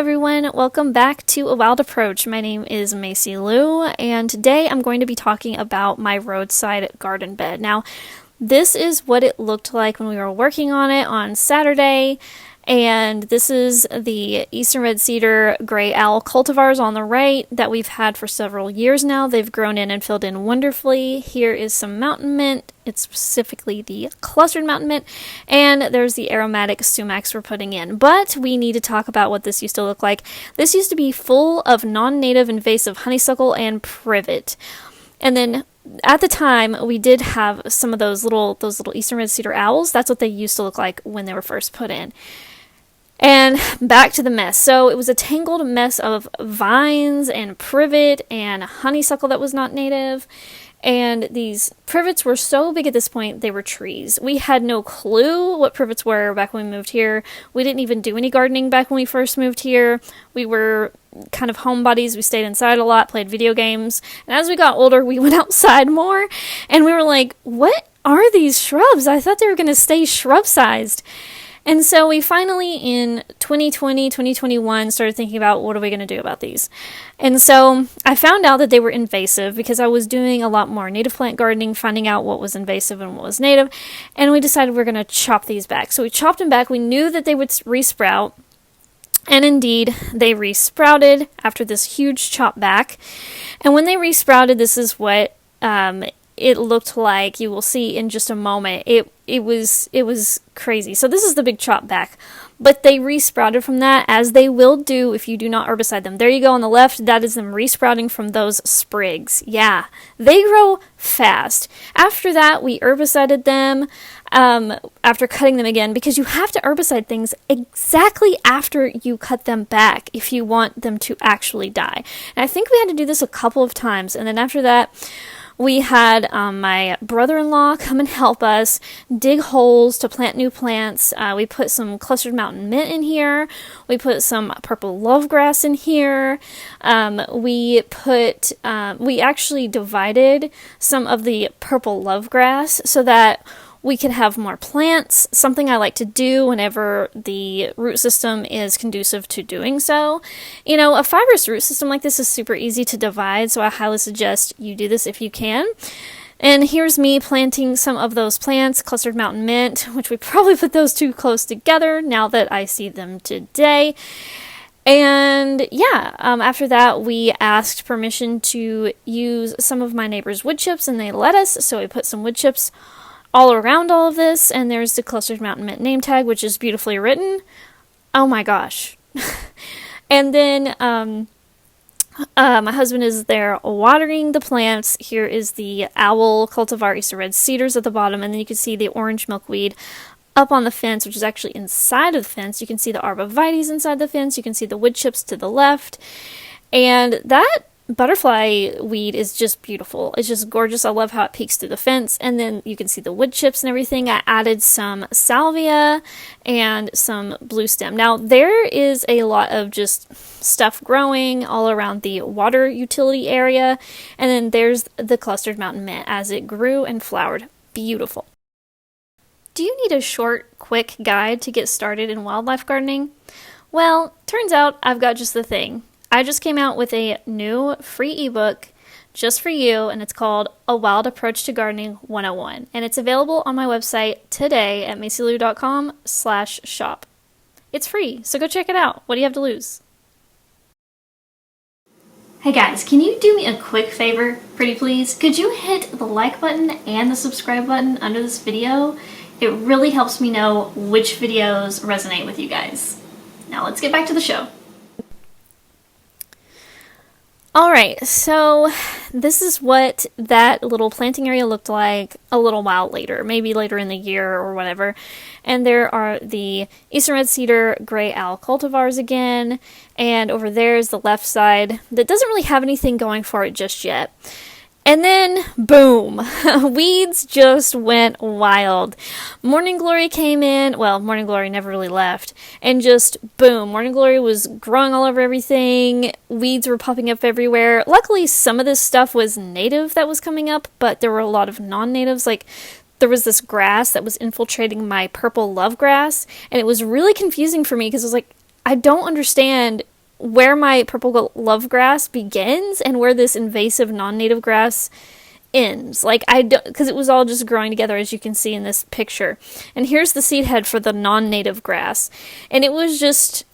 everyone, welcome back to A Wild Approach. My name is Macy Lou, and today I'm going to be talking about my roadside garden bed. Now, this is what it looked like when we were working on it on Saturday, and this is the Eastern Red Cedar Gray Owl cultivars on the right that we've had for several years now. They've grown in and filled in wonderfully. Here is some mountain mint. It's specifically the clustered mountain mint, and there's the aromatic sumacs we're putting in. But we need to talk about what this used to look like. This used to be full of non-native invasive honeysuckle and privet. And then at the time, we did have some of those little Eastern Red Cedar owls. That's what they used to look like when they were first put in. And back to the mess. So it was a tangled mess of vines and privet and honeysuckle that was not native. And these privets were so big at this point, they were trees. We had no clue what privets were back when we moved here. We didn't even do any gardening back when we first moved here. We were kind of homebodies. We stayed inside a lot, played video games. And as we got older, we went outside more. And we were like, what are these shrubs? I thought they were going to stay shrub-sized. And so we finally, in 2020, 2021, started thinking about what are we going to do about these. And so I found out that they were invasive because I was doing a lot more native plant gardening, finding out what was invasive and what was native. And we decided we're going to chop these back. So we chopped them back. We knew that they would resprout. And indeed, they resprouted after this huge chop back. And when they resprouted, this is what it looked like. You will see in just a moment. It was crazy. So this is the big chop back, but they resprouted from that, as they will do if you do not herbicide them. There you go on the left. That is them resprouting from those sprigs. Yeah, they grow fast. After that, we herbicided them after cutting them again, because you have to herbicide things exactly after you cut them back if you want them to actually die. And I think we had to do this a couple of times, and then after that, we had my brother-in-law come and help us dig holes to plant new plants. We put some clustered mountain mint in here. We put some purple lovegrass in here. We actually divided some of the purple lovegrass so that we can have more plants, something I like to do whenever the root system is conducive to doing so. You know, a fibrous root system like this is super easy to divide, so I highly suggest you do this if you can. And here's me planting some of those plants, clustered mountain mint, which we probably put those two close together now that I see them today. And yeah, after that, we asked permission to use some of my neighbor's wood chips, and they let us, so we put some wood chips all around all of this, and there's the clustered mountain mint name tag, which is beautifully written. Oh my gosh. And then my husband is there watering the plants. Here is the owl cultivar Eastern Red Cedars at the bottom, and then you can see the orange milkweed up on the fence, which is actually inside of the fence. You can see the arborvitaes inside the fence. You can see the wood chips to the left, and that butterfly weed is just beautiful. It's just gorgeous. I love how it peeks through the fence, and then you can see the wood chips and everything. I added some salvia and some blue stem. Now, there is a lot of just stuff growing all around the water utility area, and then there's the clustered mountain mint as it grew and flowered. Beautiful. Do you need a short, quick guide to get started in wildlife gardening? Well, turns out I've got just the thing. I just came out with a new free ebook just for you, and it's called A Wild Approach to Gardening 101. And it's available on my website today at macylou.com/shop. It's free, so go check it out. What do you have to lose? Hey guys, can you do me a quick favor, pretty please? Could you hit the like button and the subscribe button under this video? It really helps me know which videos resonate with you guys. Now let's get back to the show. Alright, so this is what that little planting area looked like a little while later, maybe later in the year or whatever. And there are the Eastern Red Cedar Gray Owl cultivars again, and over there is the left side that doesn't really have anything going for it just yet. And then, boom, weeds just went wild. Morning Glory came in. Well, Morning Glory never really left. And just, boom, Morning Glory was growing all over everything. Weeds were popping up everywhere. Luckily, some of this stuff was native that was coming up, but there were a lot of non-natives. Like, there was this grass that was infiltrating my purple love grass, and it was really confusing for me because I was like, I don't understand where my purple love grass begins and where this invasive non-native grass ends. Like, I don't, because it was all just growing together, as you can see in this picture. And here's the seed head for the non-native grass. And it was just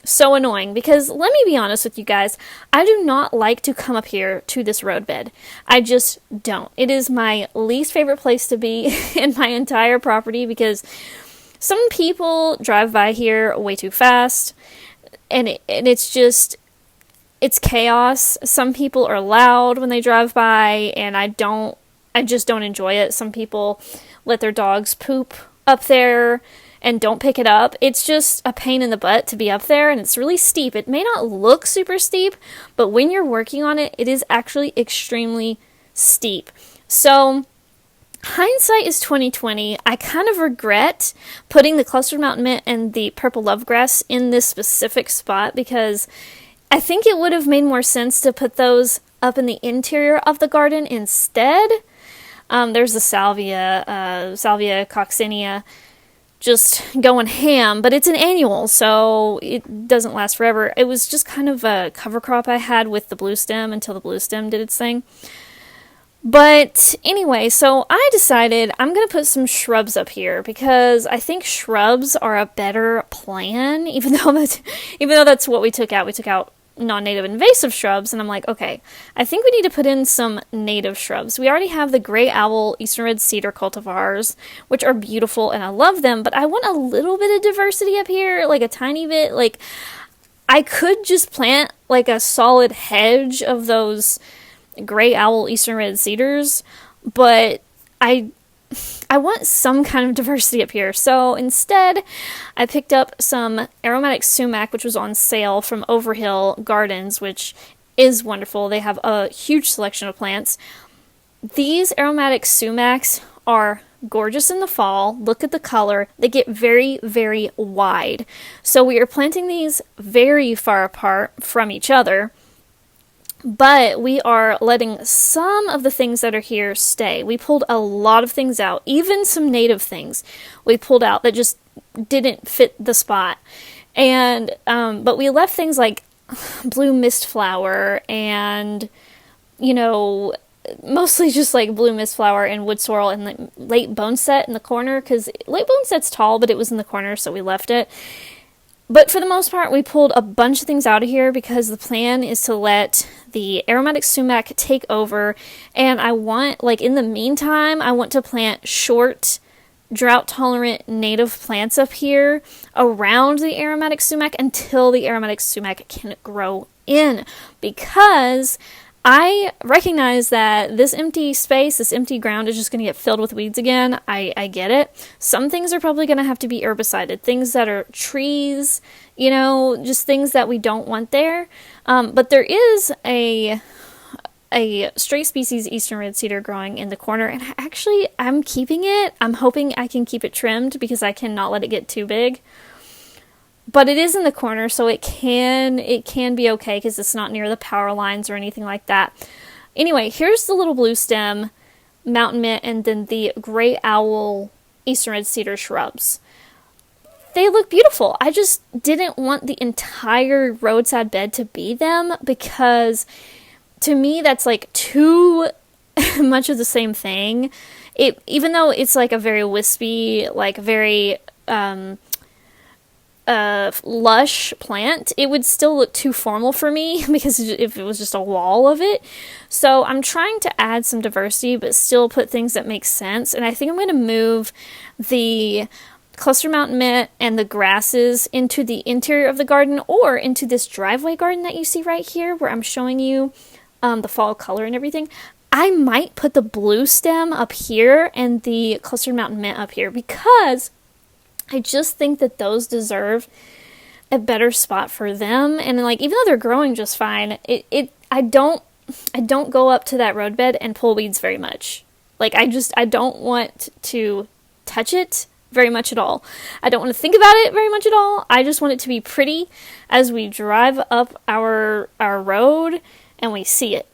so annoying because, let me be honest with you guys, I do not like to come up here to this roadbed. I just don't. It is my least favorite place to be in my entire property because some people drive by here way too fast, and it's just, it's chaos. Some people are loud when they drive by, and I just don't enjoy it. Some people let their dogs poop up there and don't pick it up. It's just a pain in the butt to be up there, and it's really steep. It may not look super steep, but when you're working on it, it is actually extremely steep. So, hindsight is 2020. I kind of regret putting the clustered mountain mint and the purple lovegrass in this specific spot because I think it would have made more sense to put those up in the interior of the garden instead. There's the salvia coccinea, just going ham, but it's an annual, so it doesn't last forever. It was just kind of a cover crop I had with the blue stem until the blue stem did its thing. But anyway, so I decided I'm going to put some shrubs up here because I think shrubs are a better plan, even though that's what we took out. We took out non-native invasive shrubs, and I'm like, okay, I think we need to put in some native shrubs. We already have the gray owl eastern red cedar cultivars, which are beautiful and I love them, but I want a little bit of diversity up here, like a tiny bit. Like, I could just plant like a solid hedge of those gray owl eastern red cedars, but I want some kind of diversity up here. So instead, I picked up some aromatic sumac, which was on sale from Overhill Gardens, which is wonderful. They have a huge selection of plants. These aromatic sumacs are gorgeous in the fall. Look at the color. They get very, very wide. So we are planting these very far apart from each other, but we are letting some of the things that are here stay. We pulled a lot of things out, even some native things we pulled out that just didn't fit the spot. And but we left things like blue mist flower and, you know, mostly just like blue mist flower and wood sorrel and the late boneset in the corner, because late boneset's tall, but it was in the corner, so we left it. But for the most part, we pulled a bunch of things out of here because the plan is to let the aromatic sumac take over. And I want, like, in the meantime, I want to plant short, drought-tolerant native plants up here around the aromatic sumac until the aromatic sumac can grow in. Because I recognize that this empty space, this empty ground is just going to get filled with weeds again. I get it. Some things are probably going to have to be herbicided. Things that are trees, you know, just things that we don't want there. But there is a straight species eastern red cedar growing in the corner, and actually I'm keeping it. I'm hoping I can keep it trimmed because I cannot let it get too big. But it is in the corner, so it can be okay because it's not near the power lines or anything like that. Anyway, here's the little blue stem, mountain mint, and then the gray owl eastern red cedar shrubs. They look beautiful. I just didn't want the entire roadside bed to be them because to me that's like too much of the same thing. Even though it's like a very wispy, like very lush plant, it would still look too formal for me because if it was just a wall of it. So I'm trying to add some diversity but still put things that make sense, and I think I'm going to move the cluster mountain mint and the grasses into the interior of the garden or into this driveway garden that you see right here where I'm showing you the fall color and everything. I might put the blue stem up here and the cluster mountain mint up here because I just think that those deserve a better spot for them. And like, even though they're growing just fine, I don't go up to that roadbed and pull weeds very much. Like, I don't want to touch it very much at all. I don't want to think about it very much at all. I just want it to be pretty as we drive up our road and we see it.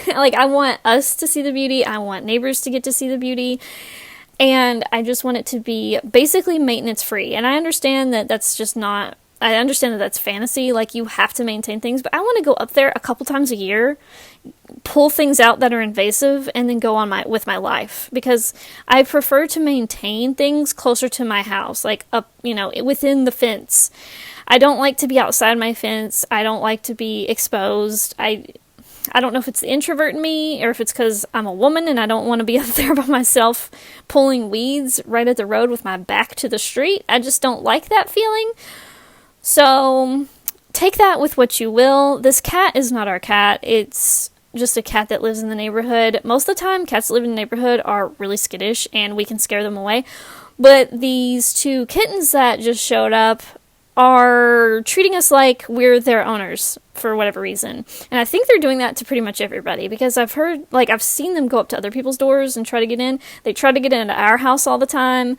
Like, I want us to see the beauty. I want neighbors to get to see the beauty. And I just want it to be basically maintenance free. And I understand that that's just not I understand that that's fantasy, like you have to maintain things, but I want to go up there a couple times a year, pull things out that are invasive, and then go on with my life, because I prefer to maintain things closer to my house, like up, within the fence. I don't like to be outside my fence. I don't like to be exposed. I don't know if it's the introvert in me or if it's because I'm a woman and I don't want to be up there by myself pulling weeds right at the road with my back to the street. I just don't like that feeling. So take that with what you will. This cat is not our cat. It's just a cat that lives in the neighborhood. Most of the time, cats that live in the neighborhood are really skittish and we can scare them away. But these two kittens that just showed up are treating us like we're their owners for whatever reason. And I think they're doing that to pretty much everybody, because I've seen them go up to other people's doors and try to get in. They try to get into our house all the time.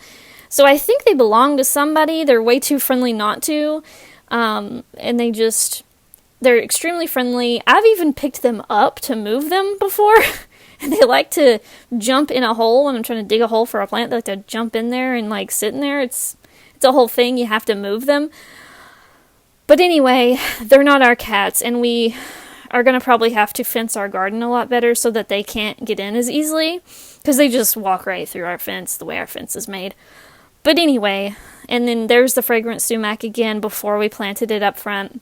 So I think they belong to somebody. They're way too friendly not to. And they're extremely friendly. I've even picked them up to move them before. And they like to jump in a hole when I'm trying to dig a hole for a plant. They like to jump in there and like sit in there. It's a whole thing. You have to move them. But anyway, they're not our cats, and we are going to probably have to fence our garden a lot better so that they can't get in as easily, because they just walk right through our fence the way our fence is made. But anyway, and then there's the fragrant sumac again before we planted it up front,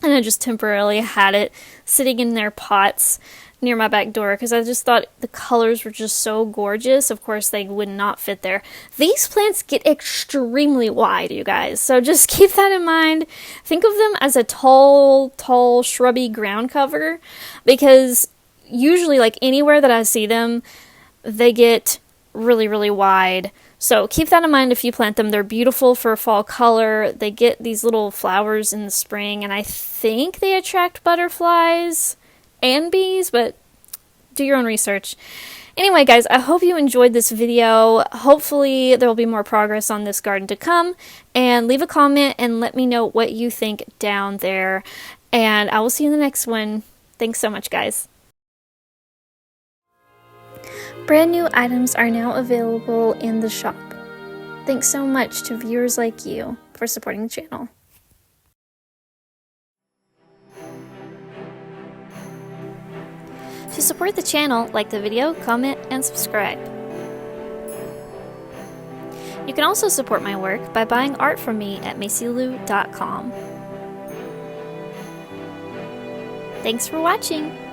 and I just temporarily had it sitting in their pots near my back door because I just thought the colors were just so gorgeous. Of course, they would not fit there. These plants get extremely wide, you guys, so just keep that in mind. Think of them as a tall, shrubby ground cover, because usually, like anywhere that I see them, they get really, really wide. So keep that in mind if you plant them. They're beautiful for fall color. They get these little flowers in the spring, and I think they attract butterflies and bees, but do your own research. Anyway, guys, I hope you enjoyed this video. Hopefully there will be more progress on this garden to come, and leave a comment and let me know what you think down there, and I will see you in the next one. Thanks so much, guys. Brand new items are now available in the shop. Thanks so much to viewers like you for supporting the channel. To support the channel, like the video, comment, and subscribe. You can also support my work by buying art from me at macylou.com. Thanks for watching!